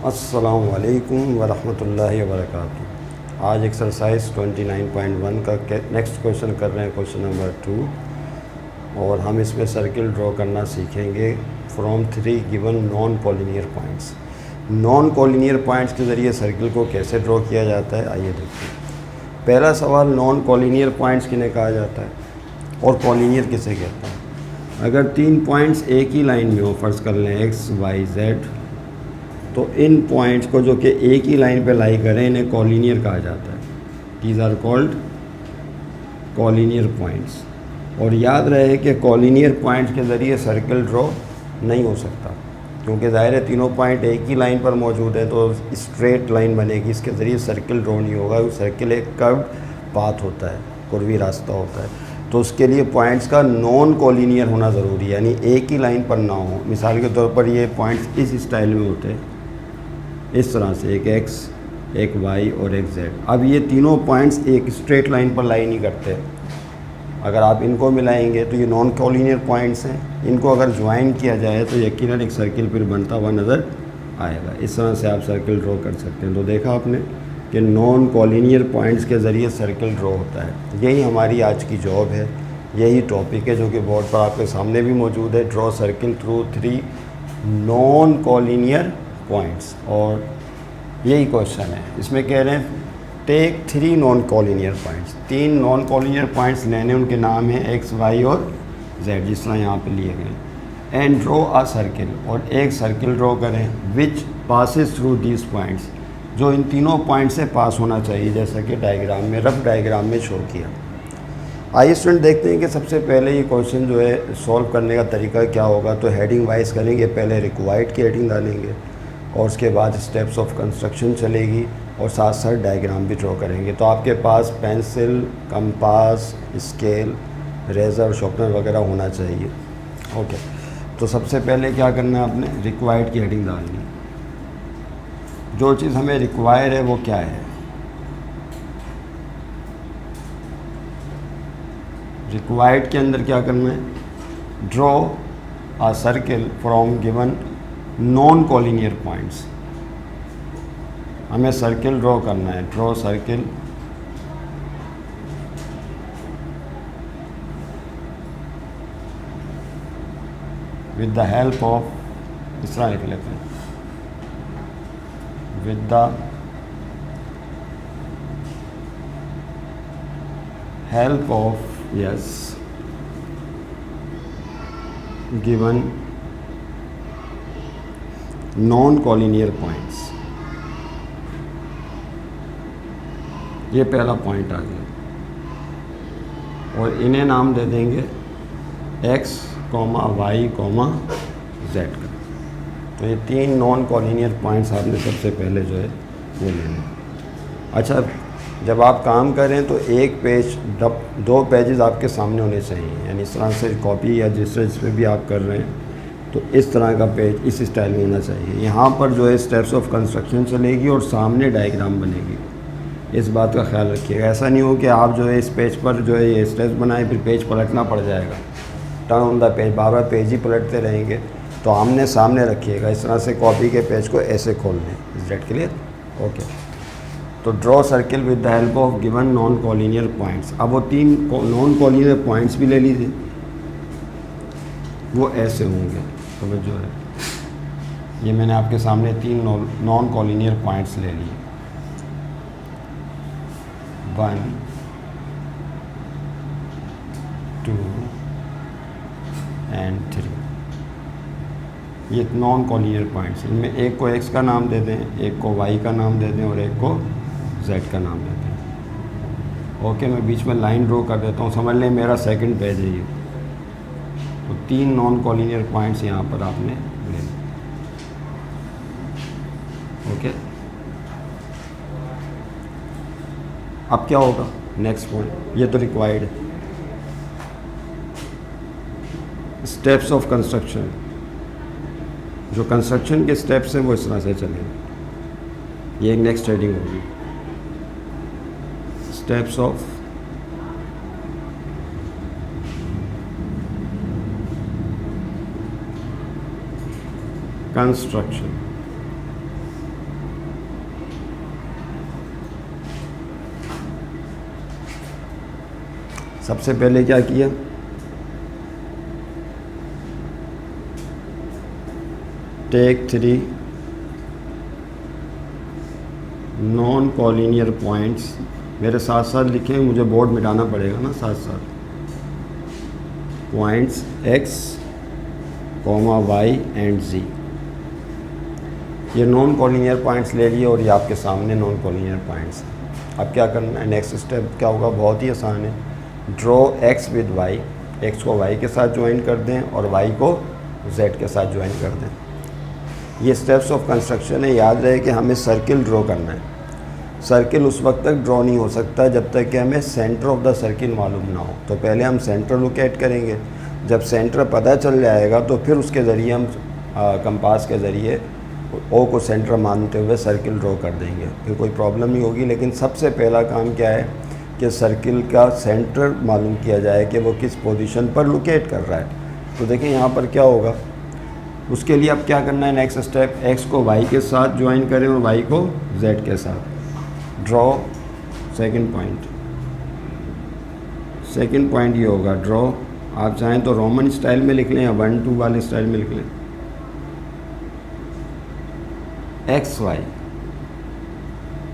अस्सलामु अलैकुम वरहमतुल्लाहि वबरकातुहू। आज एक्सरसाइज 29.1 का नेक्स्ट क्वेश्चन कर रहे हैं, क्वेश्चन नंबर 2। और हम इसमें सर्किल ड्रॉ करना सीखेंगे from 3 given non collinear points. Non collinear points के ज़रिए सर्किल को कैसे ड्रॉ किया जाता है, आइए देखते हैं। पहला सवाल, नॉन कॉलिनियर पॉइंट्स किन्हें कहा जाता है और कॉलिनियर किसे कहता है। अगर 3 पॉइंट्स एक ही लाइन में हो, फ़र्ज़ कर लें एक्स वाई जेड, तो इन पॉइंट्स को जो कि एक ही लाइन पे लाई करें, इन्हें कॉलिनियर कहा जाता है। These are called collinear points. और याद रहे कि कॉलिनियर पॉइंट्स के ज़रिए सर्किल ड्रॉ नहीं हो सकता, क्योंकि ज़ाहिर है तीनों पॉइंट एक ही लाइन पर मौजूद है, तो स्ट्रेट लाइन बनेगी, इसके ज़रिए सर्किल ड्रॉ नहीं होगा। सर्किल एक कर्व्ड पाथ होता है, कुर्वी रास्ता होता है, तो उसके लिए पॉइंट्स का नॉन कॉलिनियर होना ज़रूरी है, यानी एक ही लाइन पर ना हो। मिसाल के तौर पर ये पॉइंट्स इस स्टाइल में होते हैं, इस तरह से, एक एक्स, एक वाई और एक जेड। अब ये तीनों पॉइंट्स एक स्ट्रेट लाइन पर लाई नहीं करते। अगर आप इनको मिलाएंगे तो ये नॉन कॉलिनियर पॉइंट्स हैं। इनको अगर ज्वाइन किया जाए तो यकीनन एक सर्किल फिर बनता हुआ नज़र आएगा। इस तरह से आप सर्किल ड्रॉ कर सकते हैं। तो देखा आपने कि नॉन कॉलिनियर पॉइंट्स के ज़रिए सर्किल ड्रॉ होता है। यही हमारी आज की जॉब है, यही टॉपिक है जो कि बोर्ड पर आपके सामने भी मौजूद है। Draw circle through 3 non collinear points, और यही क्वेश्चन है। इसमें कह रहे हैं take 3 non collinear points. 3 non collinear points लेने, उनके नाम हैं एक्स वाई और जेड, जिस तरह यहाँ पे लिए गए। एंड ड्रॉ अ सर्किल, और एक सर्किल ड्रॉ करें which passes through these points, जो इन तीनों पॉइंट से पास होना चाहिए, जैसा कि डायग्राम में, रफ डायग्राम में शो किया। आइए स्टूडेंट देखते हैं कि सबसे पहले ये क्वेश्चन जो है सॉल्व करने का तरीका क्या होगा। तो हेडिंग वाइज करेंगे, पहले रिक्वायर्ड की हेडिंग डालेंगे और उसके बाद स्टेप्स ऑफ कंस्ट्रक्शन चलेगी, और साथ साथ डायग्राम भी ड्रॉ करेंगे। तो आपके पास pencil, compass, scale, razor, sharpener वगैरह होना चाहिए। ओके, तो सबसे पहले क्या करना है, आपने रिक्वायर्ड की हेडिंग डालनी है। जो चीज़ हमें रिक्वायर है वो क्या है। रिक्वायर्ड के अंदर क्या करना है, draw a circle from given non collinear points. हमें सर्किल ड्रॉ करना है। Draw circle with the help of, इस तरह लिख लेते हैं, with the help of, yes, given non collinear points. ये पहला पॉइंट आ गया, और इन्हें नाम दे देंगे x, y, z का। तो ये 3 नॉन कॉलिनियर पॉइंट्स आपने सबसे पहले जो है वो लेने। अच्छा, जब आप काम करें तो एक पेज, 2 पेजेस आपके सामने होने चाहिए, यानी इस तरह से कॉपी या जिस पे भी आप कर रहे हैं, तो इस तरह का पेज इस स्टाइल में होना चाहिए। यहाँ पर जो है स्टेप्स ऑफ कंस्ट्रक्शन चलेगी और सामने डायग्राम बनेगी। इस बात का ख्याल रखिएगा। ऐसा नहीं हो कि आप जो है इस पेज पर जो है ये स्टेप्स बनाए, फिर पेज पलटना पड़ जाएगा, टर्न ऑन द पेज, बार बार पेज ही पलटते रहेंगे। तो आमने सामने रखिएगा, इस तरह से कॉपी के पेज को ऐसे खोल लें। Is that clear? ओके, तो draw circle with the help of given non collinear points. अब वो 3 नॉन कॉलिनियर पॉइंट्स भी ले लीजिए, वो ऐसे होंगे। तो जो है ये मैंने आपके सामने 3 नॉन कॉलिनियर पॉइंट्स ले लिए, 1, 2 एंड 3। ये नॉन कॉलिनियर पॉइंट्स, इनमें एक को x का नाम दे दें, एक को y का नाम दे दें, और एक को z का नाम दे दें। ओके, मैं बीच में लाइन ड्रॉ कर देता हूँ, समझ लें मेरा सेकंड पेज है ये। तो 3 नॉन कॉलिनियर पॉइंट्स यहाँ पर आपने ले लें। ओके, अब क्या होगा, नेक्स्ट पॉइंट, ये तो रिक्वायर्ड है। स्टेप्स ऑफ कंस्ट्रक्शन, जो कंस्ट्रक्शन के स्टेप्स हैं वो इस तरह से चलेंगे। ये नेक्स्ट हेडिंग होगी, स्टेप्स ऑफ कंस्ट्रक्शन। सबसे पहले क्या किया, टेक 3 नॉन कॉलिनियर पॉइंट्स, मेरे साथ साथ लिखें, मुझे बोर्ड मिटाना पड़ेगा ना साथ साथ, points x, y and z। ये नॉन कॉलिनियर पॉइंट्स ले लिए और ये आपके सामने नॉन कॉलिनियर पॉइंट्स हैं। अब क्या करना है, नेक्स्ट स्टेप क्या होगा, बहुत ही आसान है। Draw x with y, x को y के साथ ज्वाइन कर दें और y को z के साथ ज्वाइन कर दें। ये स्टेप्स ऑफ कंस्ट्रक्शन है। याद रहे कि हमें सर्किल ड्रॉ करना है। सर्किल उस वक्त तक ड्रॉ नहीं हो सकता जब तक कि हमें सेंटर ऑफ द सर्किल मालूम ना हो। तो पहले हम सेंटर लोकेट करेंगे, जब सेंटर पता चल जाएगा तो फिर उसके ज़रिए हम कंपास के ज़रिए ओ को सेंटर मानते हुए सर्किल ड्रॉ कर देंगे, फिर कोई प्रॉब्लम नहीं होगी। लेकिन सबसे पहला काम क्या है कि सर्किल का सेंटर मालूम किया जाए कि वो किस पोजीशन पर लोकेट कर रहा है। तो देखिए यहाँ पर क्या होगा, उसके लिए अब क्या करना है, नेक्स्ट स्टेप, x को y के साथ ज्वाइन करें और y को z के साथ। Draw second point, second point ये होगा ड्रॉ, आप चाहें तो रोमन स्टाइल में लिख लें या 1-2 वाले स्टाइल में लिख लें,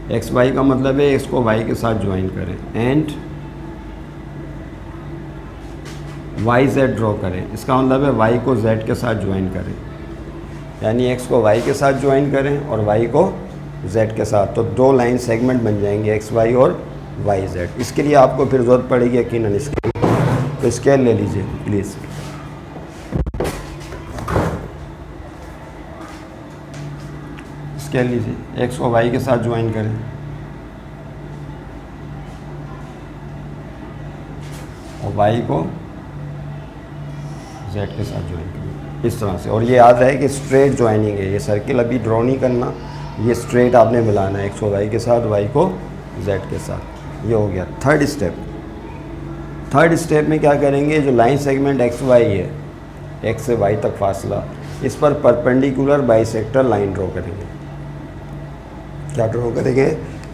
एक्स वाई का मतलब है x को y के साथ ज्वाइन करें एंड वाई जेड ड्रॉ करें। इसका मतलब है y को z के साथ ज्वाइन करें, यानी x को y के साथ ज्वाइन करें और y को z के साथ। तो दो लाइन सेगमेंट बन जाएंगे x y और y z। इसके लिए आपको फिर ज़रूरत पड़ेगी यकीनन स्केल, तो स्केल ले लीजिए प्लीज़। स्केल लीजिए, x को y के साथ ज्वाइन करें और y को z के साथ ज्वाइन करें, इस तरह से। और ये याद रहे कि स्ट्रेट ज्वाइनिंग है, ये सर्किल अभी ड्रॉ नहीं करना, ये स्ट्रेट आपने मिलाना है, x को y के साथ, y को z के साथ। ये हो गया थर्ड स्टेप। थर्ड स्टेप में क्या करेंगे, जो लाइन सेगमेंट एक्स वाई है, x से y तक फासला, इस पर परपेंडिकुलर बाइसेक्टर लाइन ड्रॉ करेंगे। क्या ड्रॉ करेंगे,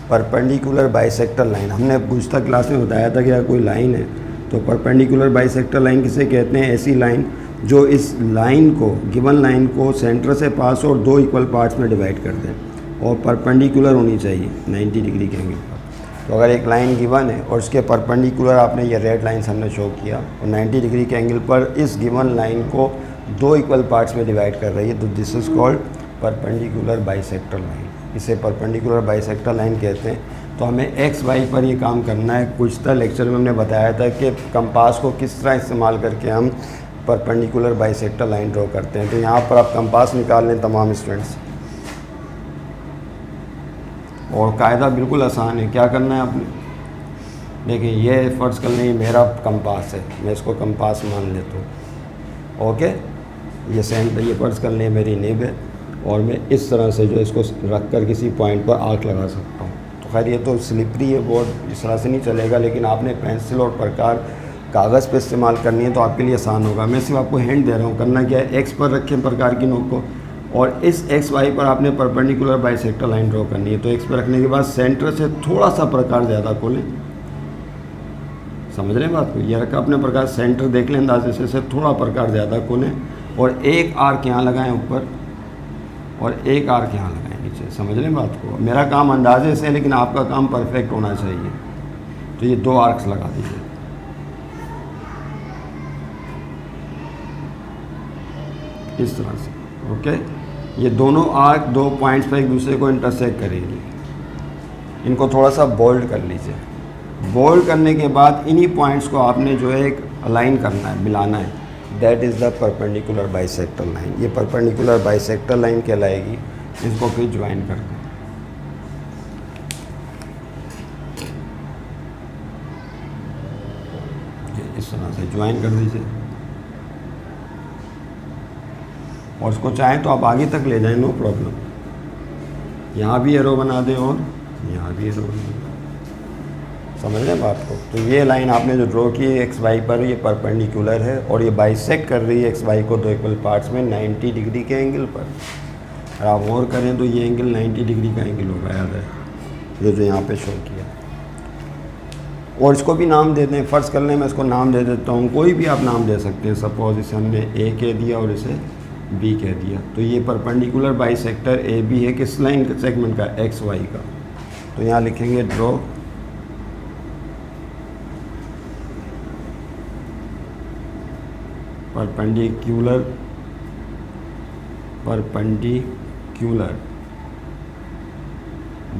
परपेंडिकुलर बाइसेक्टर लाइन। हमने गुज़श्ता क्लास में बताया था कि अगर कोई लाइन है तो परपेंडिकुलर बाइसेक्टर लाइन किसे कहते हैं, ऐसी लाइन जो इस लाइन को, गिवन लाइन को सेंटर से पास और दो इक्वल पार्ट्स में डिवाइड कर दें और परपेंडिकुलर होनी चाहिए 90 डिग्री के एंगल पर। तो अगर एक लाइन गिवन है और उसके परपेंडिकुलर आपने ये रेड लाइन हमने शो किया और 90 डिग्री के एंगल पर इस गिवन लाइन को दो इक्वल पार्ट्स में डिवाइड कर रही है, तो this is called perpendicular bisector line. इसे परपेंडिकुलर बाइसेक्टर लाइन कहते हैं। तो हमें एक्स वाई पर ये काम करना है। कुछ लेक्चर में हमने बताया था कि कंपास को किस तरह इस्तेमाल करके हम परपेंडिकुलर बाइसेक्टर लाइन ड्रॉ करते हैं। तो यहाँ पर आप कंपास निकाल लें तमाम स्टूडेंट्स, और कायदा बिल्कुल आसान है। क्या करना है आपने, देखिए ये फ़र्ज़ कर लें मेरा कंपास है, मैं इसको कंपास मान लेता हूँ, ओके। ये सेंटर, ये फ़र्ज़ कर लें मेरी निब है और मैं इस तरह से जो इसको रख कर किसी पॉइंट पर आर्क लगा सकता हूँ। तो खैर ये तो स्लिपरी है बोर्ड, इस तरह से नहीं चलेगा, लेकिन आपने पेंसिल और प्रकार कागज़ पे इस्तेमाल करनी है तो आपके लिए आसान होगा। मैं सिर्फ आपको हिंट दे रहा हूँ, करना क्या है, एक्स पर रखें प्रकार की नोक को और इस एक्स वाई पर आपने परपेंडिकुलर बाइसेक्टर लाइन ड्रॉ करनी है। तो एक्स पर रखने के बाद सेंटर से थोड़ा सा प्रकार ज़्यादा खोलें, समझ रहे हैं बात को, ये रखा अपने प्रकार, सेंटर देख लें अंदाजे से थोड़ा प्रकार ज़्यादा खोलें और एक आर्क यहाँ लगाएं ऊपर और एक आर्क यहाँ लगाएं नीचे, समझ लें बात को। मेरा काम अंदाजे से है लेकिन आपका काम परफेक्ट होना चाहिए। तो ये दो आर्क्स लगा दीजिए, इस तरह से, ओके। ये दोनों आर्क दो पॉइंट्स पर एक दूसरे को इंटरसेक्ट करेंगे। इनको थोड़ा सा बोल्ड कर लीजिए। बोल्ड करने के बाद इन्हीं पॉइंट्स को आपने जो है एक अलाइन करना है, मिलाना है। That is the perpendicular bisector line. ये परपेंडिकुलर बाइसेक्टर लाइन कहलाएगी। इसको फिर ज्वाइन कर दें, इस तरह से ज्वाइन कर दीजिए और उसको चाहें तो आप आगे तक ले जाएं, नो प्रॉब्लम। यहाँ भी एरो बना दें और यहाँ भी एरो बना दें, समझ रहे हैं बात को। तो ये लाइन आपने जो ड्रॉ की है एक्स वाई पर, ये परपेंडिकुलर है और ये बाइसेक्ट कर रही है एक्स वाई को दो इक्वल पार्ट्स में 90 डिग्री के एंगल पर। अगर आप और करें तो ये एंगल 90 डिग्री का एंगल होगा, याद है, ये जो यहाँ पे शो किया। और इसको भी नाम दे दें, फ़र्ज़ कर लें मैं इसको नाम दे देता हूँ, कोई भी आप नाम दे सकते हैं। सपोज़ इसे हमने ए कह दिया और इसे बी कह दिया। तो ये परपेंडिकुलर बाइसेक्टर ए बी है किस लाइन का सेगमेंट का, एक्स वाई का। तो यहाँ लिखेंगे draw perpendicular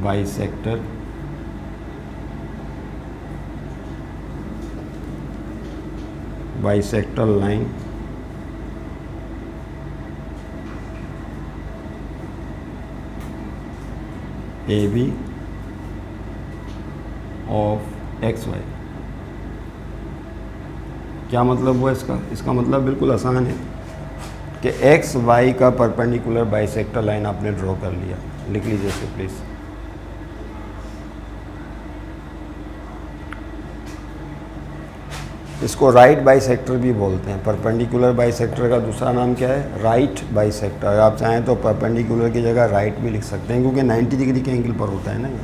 bisector line A B of X Y. क्या मतलब हुआ इसका? इसका मतलब बिल्कुल आसान है कि एक्स वाई का परपेंडिकुलर बाइसेक्टर लाइन आपने ड्रॉ कर लिया। लिख लीजिए इसे प्लीज़। इसको राइट बाइसेक्टर भी बोलते हैं। परपेंडिकुलर बाइसेक्टर का दूसरा नाम क्या है? Right bisector. अगर आप चाहें तो परपेंडिकुलर की जगह राइट भी लिख सकते हैं, क्योंकि 90 डिग्री के एंगल पर होता है ना ये।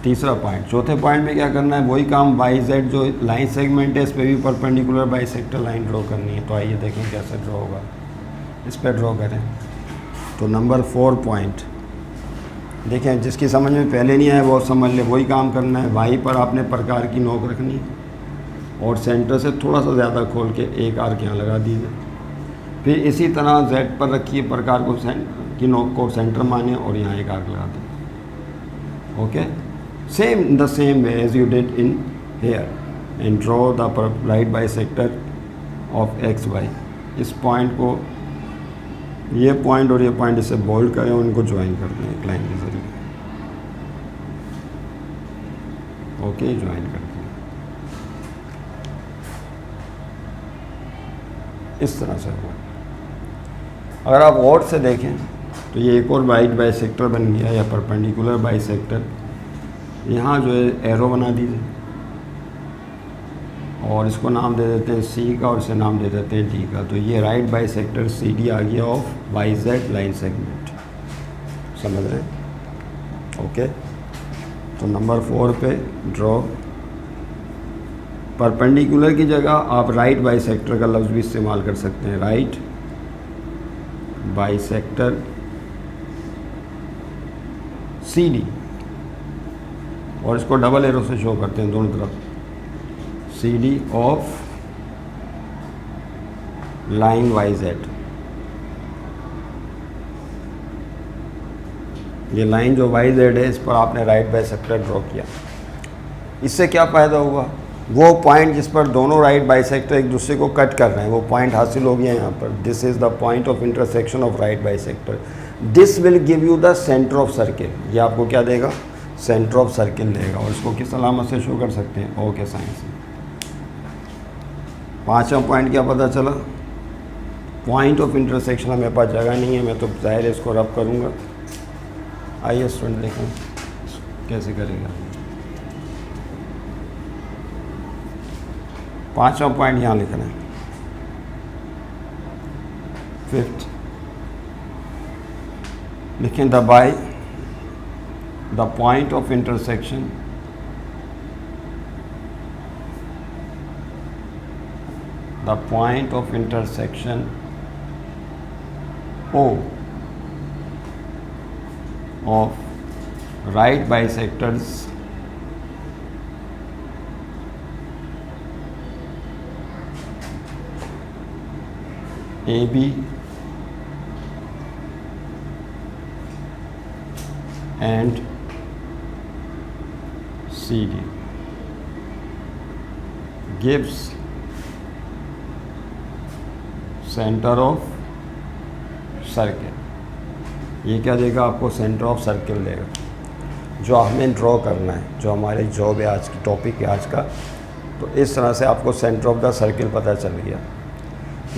तीसरा पॉइंट। चौथे पॉइंट में क्या करना है? वही काम वाई जेड जो लाइन सेगमेंट है इस पर भी परपेंडिकुलर बाइसेक्टर लाइन ड्रॉ करनी है। तो आइए देखें कैसे ड्रॉ होगा। इस पर ड्रॉ करें। तो नंबर 4 पॉइंट देखें, जिसकी समझ में पहले नहीं आया वो समझ ले। वही काम करना है, वाई पर आपने प्रकार की नोक रखनी है और सेंटर से थोड़ा सा ज़्यादा खोल के एक आर्क यहाँ लगा दीजिए। फिर इसी तरह जेड पर रखिए प्रकार को की नोक को सेंटर माने और यहाँ एक आर्क लगा दें। Okay, same the same way as you did in here and draw the right bisector of X Y. इस पॉइंट को, ये पॉइंट और ये पॉइंट इसे बोल्ड करें और इनको ज्वाइन कर दें एक लाइन के जरिए। ओके, ज्वाइन कर दें इस तरह से होगा। अगर आप और से देखें तो ये एक और राइट बाइसेक्टर बन गया या परपेंडिकुलर बाइसेक्टर। यहाँ जो है एरो बना दीजिए और इसको नाम दे देते हैं सी का और इसे नाम दे देते हैं डी का। तो ये राइट बाइसेक्टर सी डी आ गया of Y Z line segment. समझ रहे हैं? ओके, तो नंबर 4 पे ड्रॉ परपेंडिकुलर की जगह आप राइट बाइसेक्टर का लफ्ज़ भी इस्तेमाल कर सकते हैं। राइट बाइसेक्टर सी डी, और इसको डबल एरो से शो करते हैं दोनों तरफ। C D of line Y Z. ये लाइन जो वाई जेड है इस पर आपने राइट बाइसेक्टर ड्रॉ किया। इससे क्या फ़ायदा हुआ? वो पॉइंट जिस पर दोनों राइट बाइसेक्टर एक दूसरे को कट कर रहे हैं वो पॉइंट हासिल हो गया यहाँ पर। This is the point of intersection of right bisector. This will give you the centre of circle. ये आपको क्या देगा? सेंटर ऑफ सर्किल देगा। और इसको किस अलामत से शो कर सकते हैं? ओ के साइन से। 5वां पॉइंट क्या पता चला? पॉइंट ऑफ इंटरसेक्शन हमें पास जगह नहीं है, मैं तो ज़ाहिर इसको रब करूँगा। आइए स्टूडेंट देखें कैसे करेगा। 5वां पॉइंट यहाँ लिखना है। 5th लिखें the by the point of intersection O of right bisectors AB and CD gives center of circle. ये क्या देगा आपको? सेंटर ऑफ सर्किल देगा, जो हमें ड्रॉ करना है, जो हमारे जॉब है आज की टॉपिक है आज का। तो इस तरह से आपको सेंटर ऑफ द सर्किल पता चल गया।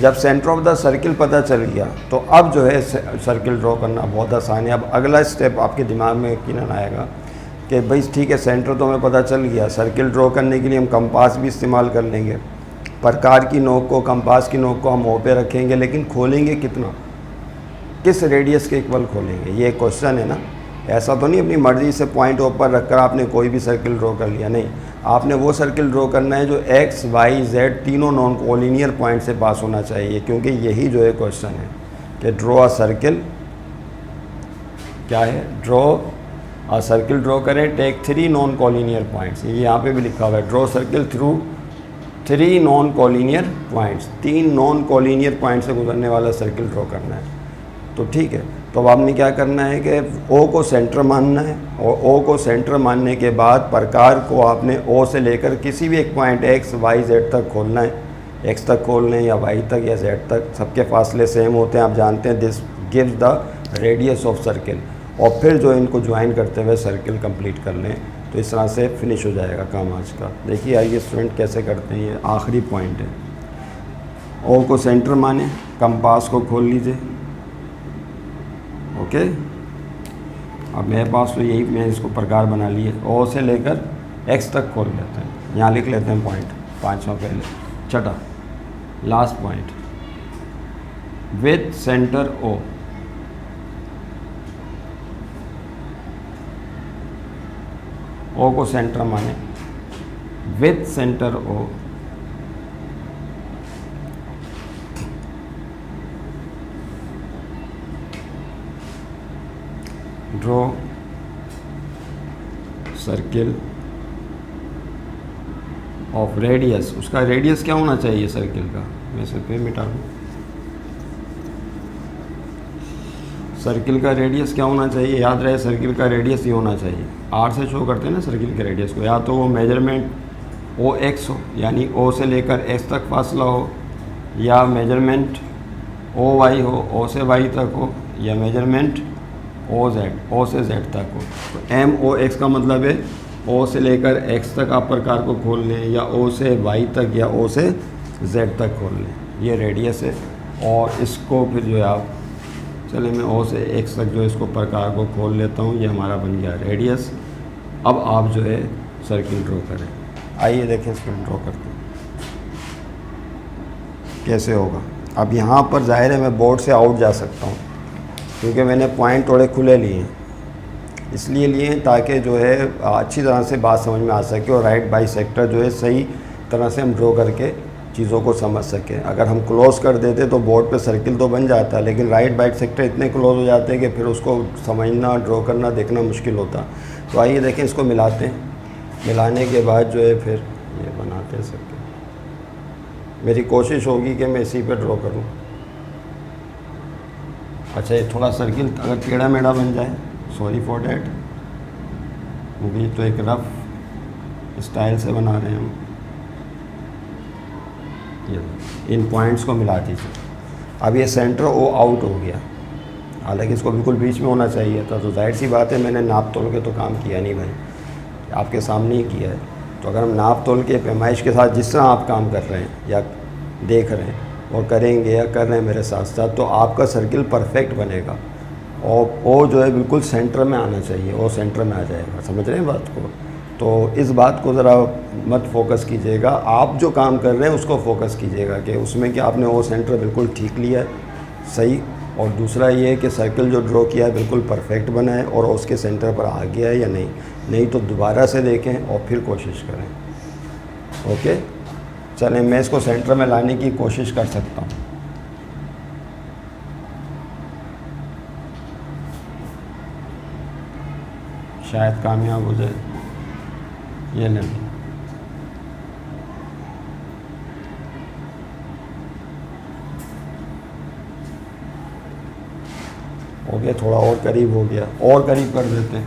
जब सेंटर ऑफ द सर्किल पता चल गया तो अब जो है सर्किल ड्रॉ करना बहुत आसान है। अब अगला स्टेप आपके दिमाग में यकीनन आएगा कि भाई ठीक है, सेंटर तो हमें पता चल गया, सर्किल ड्रॉ करने के लिए हम कंपास भी इस्तेमाल कर लेंगे। प्रकार की नोक को, कंपास की नोक को हम ओ पे रखेंगे, लेकिन खोलेंगे कितना, किस रेडियस के इक्वल खोलेंगे? ये क्वेश्चन है ना। ऐसा तो नहीं अपनी मर्ज़ी से पॉइंट ऊपर रखकर आपने कोई भी सर्किल ड्रॉ कर लिया, नहीं, आपने वो सर्किल ड्रॉ करना है जो एक्स वाई जेड तीनों नॉन कोलिनियर पॉइंट से पास होना चाहिए, क्योंकि यही जो है क्वेश्चन है कि ड्रॉ अ सर्किल, क्या है, ड्रॉ अ सर्किल ड्रॉ करें, टेक 3 नॉन कोलिनियर पॉइंट्स, ये यहाँ पे भी लिखा हुआ है, draw circle through 3 non collinear points, 3 non collinear point से गुजरने वाला सर्किल ड्रॉ करना है। तो ठीक है, तो अब आपने क्या करना है कि ओ को सेंटर मानना है, और ओ को सेंटर मानने के बाद प्रकार को आपने ओ से लेकर किसी भी एक पॉइंट एक्स वाई जेड तक खोलना है, एक्स तक खोल लें या वाई तक या जेड तक, सबके फासले सेम होते हैं, आप जानते हैं, this gives the radius of circle, और फिर जो इनको ज्वाइन करते हुए सर्किल कंप्लीट कर लें, तो इस तरह से फिनिश हो जाएगा काम आज का। देखिए आइए स्टूडेंट कैसे करते हैं, ये आखिरी पॉइंट है। ओ को सेंटर माने, कंपास को खोल लीजिए, ओके। अब मेरे पास तो यही, मैं इसको प्रकार बना लिए, ओ से लेकर एक्स तक खोल लेते हैं, यहाँ लिख लेते हैं पॉइंट, 5वां पहले, छठा last point, with centre O, O को सेंटर माने, with centre O, draw circle of radius, उसका रेडियस क्या होना चाहिए सर्किल का, वैसे फिर मिटा दूँ, सर्किल का रेडियस क्या होना चाहिए, याद रहे सर्किल का रेडियस ये होना चाहिए, आर से शो करते हैं ना सर्किल के रेडियस को, या तो वो मेजरमेंट ओ एक्स हो, यानी ओ से लेकर एक्स तक फासला हो, या मेजरमेंट ओ वाई हो, ओ से वाई तक हो, या मेजरमेंट ओ जेड, ओ से जेड तक हो। तो एम ओ एक्स का मतलब है ओ से लेकर एक्स तक आप प्रकार को खोल लें, या ओ से वाई तक, या ओ से जेड तक खोल लें, ये रेडियस है। और इसको फिर जो है आप, चले मैं ओ से एक्स तक जो है इसको प्रकार को खोल लेता हूँ, ये हमारा बन गया रेडियस। अब आप जो है सर्किल ड्रॉ करें, आइए देखें सर्किल ड्रॉ करते हैं कैसे होगा। अब यहाँ पर जाहिर है मैं बोर्ड से आउट जा सकता हूँ, क्योंकि मैंने पॉइंट थोड़े खुले लिए हैं, इसलिए लिए हैं ताकि जो है अच्छी तरह से बात समझ में आ सके, और राइट बाइसेक्टर जो है सही तरह से हम ड्रॉ करके चीज़ों को समझ सकें। अगर हम क्लोज़ कर देते तो बोर्ड पे सर्किल तो बन जाता है, लेकिन राइट बाइसेक्टर इतने क्लोज हो जाते हैं कि फिर उसको समझना, ड्रॉ करना, देखना मुश्किल होता। तो आइए देखें, इसको मिलाते हैं, मिलाने के बाद जो है फिर ये बनाते हैं सर्किल। मेरी कोशिश होगी कि मैं इसी पर ड्रॉ करूँ। अच्छा, ये थोड़ा सर्किल अगर टेढ़ा मेढ़ा बन जाए, सॉरी फॉर डैट, वो भी तो एक रफ स्टाइल से बना रहे हैं हम। ये इन पॉइंट्स को मिला दीजिए। अब ये सेंटर ओ आउट हो गया, हालांकि इसको बिल्कुल बीच में होना चाहिए था, तो जाहिर सी बात है मैंने नाप तोल के तो काम किया नहीं भाई, आपके सामने ही किया है। तो अगर हम नाप तोल के पैमाइश के साथ जिस तरह आप काम कर रहे हैं या देख रहे हैं और करेंगे या कर रहे हैं मेरे साथ साथ, तो आपका सर्किल परफेक्ट बनेगा, और ओ जो है बिल्कुल सेंटर में आना चाहिए, वो सेंटर में आ जाएगा। समझ रहे हैं बात को? तो इस बात को ज़रा मत फोकस कीजिएगा, आप जो काम कर रहे हैं उसको फोकस कीजिएगा कि उसमें कि आपने वो सेंटर बिल्कुल ठीक लिया है, सही। और दूसरा ये है कि सर्किल जो ड्रॉ किया है बिल्कुल परफेक्ट बना है और उसके सेंटर पर आ गया है या नहीं, नहीं तो दोबारा से देखें और फिर कोशिश करें। ओके, चलें मैं इसको सेंटर में लाने की कोशिश कर सकता हूँ। शायद कामयाब हो जाए। ये लें, हो गया, थोड़ा और करीब हो गया, और करीब कर देते हैं,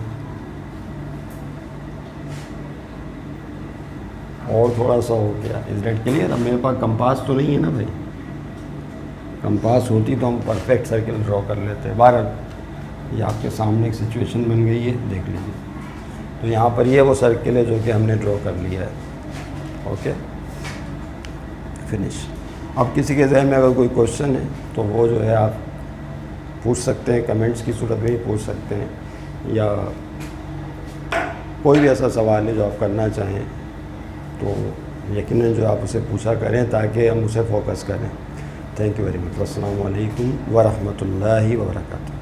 और थोड़ा सा हो गया। इस डेट के लिए अब मेरे पास कंपास तो नहीं है ना भाई, कंपास होती तो हम परफेक्ट सर्किल ड्रॉ कर लेते। बहरहाल ये आपके सामने एक सिचुएशन बन गई है, देख लीजिए। तो यहाँ पर ये वो सर्किल है जो कि हमने ड्रॉ कर लिया है। Okay, finish. अब किसी के जहन में अगर कोई क्वेश्चन है तो वो जो है आप पूछ सकते हैं, कमेंट्स की सूरत में ही पूछ सकते हैं, या कोई भी ऐसा सवाल है जो आप करना चाहें तो यकीनन जो आप उसे पूछा करें ताकि हम उसे फोकस करें। Thank you very much. अस्सलामु अलैकुम व रहमतुल्लाहि व बरकातुहू।